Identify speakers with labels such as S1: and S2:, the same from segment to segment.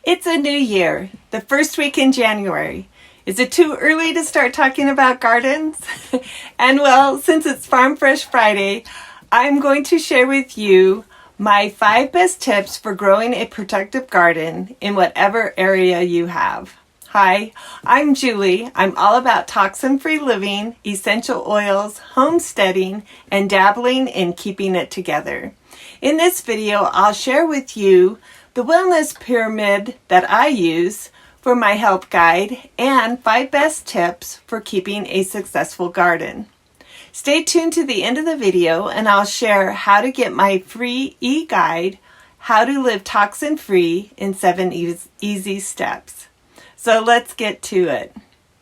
S1: It's a new year, the first week in January. Is it too early to start talking about gardens? And well, since it's Farm Fresh Friday, I'm going to share with you my 5 best tips for growing a productive garden in whatever area you have. Hi, I'm Julie. I'm all about toxin-free living, essential oils, homesteading, and dabbling in keeping it together. In this video, I'll share with you the wellness pyramid that I use for my help guide and 5 best tips for keeping a successful garden. Stay tuned to the end of the video and I'll share how to get my free e-guide, How to Live Toxin-Free in 7 Easy Steps. So let's get to it.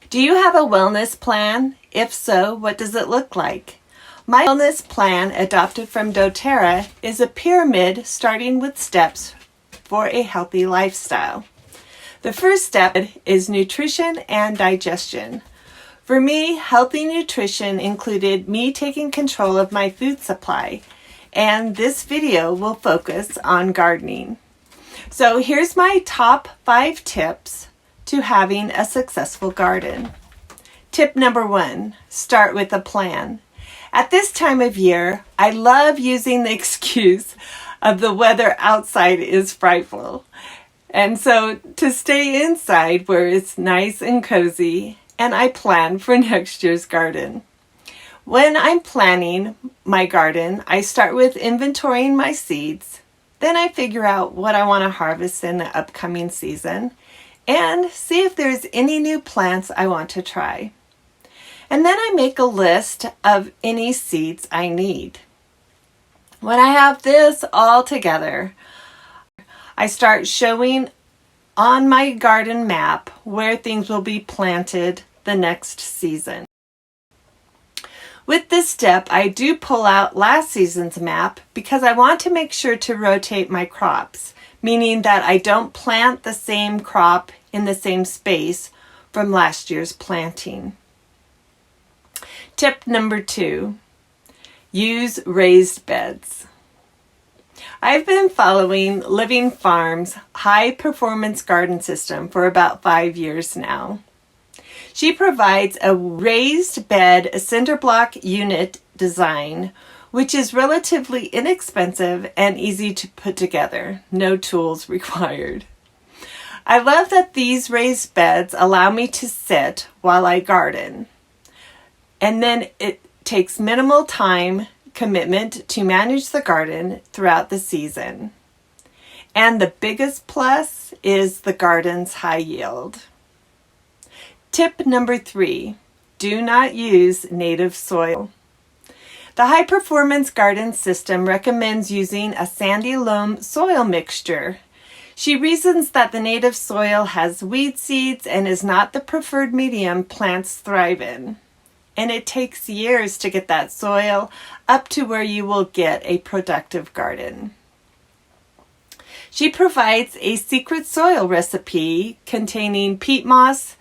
S1: Do you have a wellness plan? If so, what does it look like? My wellness plan, adopted from doTERRA, is a pyramid starting with steps for a healthy lifestyle. The first step is nutrition and digestion. For me, healthy nutrition included me taking control of my food supply, and this video will focus on gardening. So here's my top 5 tips to having a successful garden. Tip number 1, start with a plan. At this time of year, I love using the excuse of the weather outside is frightful. And so to stay inside where it's nice and cozy, and I plan for next year's garden. When I'm planning my garden, I start with inventorying my seeds. Then I figure out what I want to harvest in the upcoming season and see if there's any new plants I want to try. And then I make a list of any seeds I need. When I have this all together, I start showing on my garden map where things will be planted the next season. With this step, I do pull out last season's map because I want to make sure to rotate my crops, meaning that I don't plant the same crop in the same space from last year's planting. Tip number 2, use raised beds. I've been following Living Farm's high-performance garden system for about 5 years now. She provides a raised bed cinder block unit design, which is relatively inexpensive and easy to put together. No tools required. I love that these raised beds allow me to sit while I garden. And then it takes minimal time commitment to manage the garden throughout the season. And the biggest plus is the garden's high yield. Tip number 3, do not use native soil. The High Performance Garden System recommends using a sandy loam soil mixture. She reasons that the native soil has weed seeds and is not the preferred medium plants thrive in. And it takes years to get that soil up to where you will get a productive garden. She provides a secret soil recipe containing peat moss,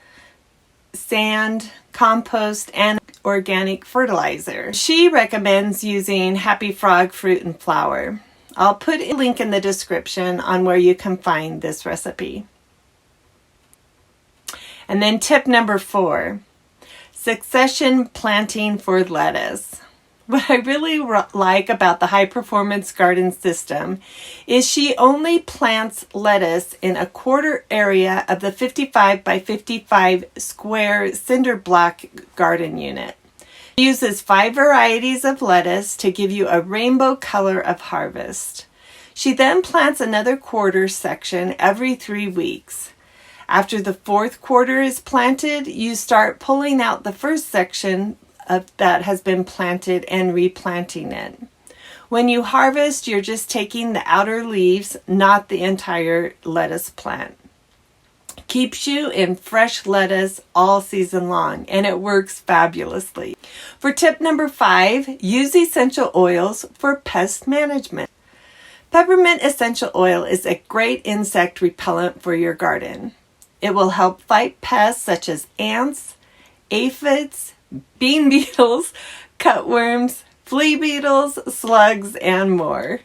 S1: sand, compost, and organic fertilizer. She recommends using Happy Frog fruit and flour. I'll put a link in the description on where you can find this recipe. And then tip number 4. Succession planting for lettuce. What I really like about the High Performance Garden System is she only plants lettuce in a quarter area of the 55 by 55 square cinder block garden unit. She uses 5 varieties of lettuce to give you a rainbow color of harvest. She then plants another quarter section every 3 weeks. After the 4th quarter is planted, you start pulling out the first section that has been planted and replanting it. When you harvest, you're just taking the outer leaves, not the entire lettuce plant. Keeps you in fresh lettuce all season long, and it works fabulously. For tip number 5, use essential oils for pest management. Peppermint essential oil is a great insect repellent for your garden. It will help fight pests such as ants, aphids, bean beetles, cutworms, flea beetles, slugs, and more.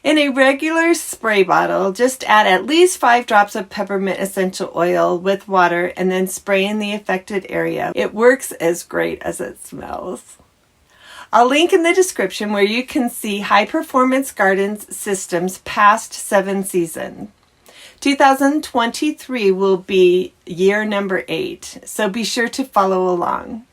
S1: In a regular spray bottle, just add at least 5 drops of peppermint essential oil with water and then spray in the affected area. It works as great as it smells. I'll link in the description where you can see High Performance Gardens Systems past 7 seasons. 2023 will be year number 8, so be sure to follow along.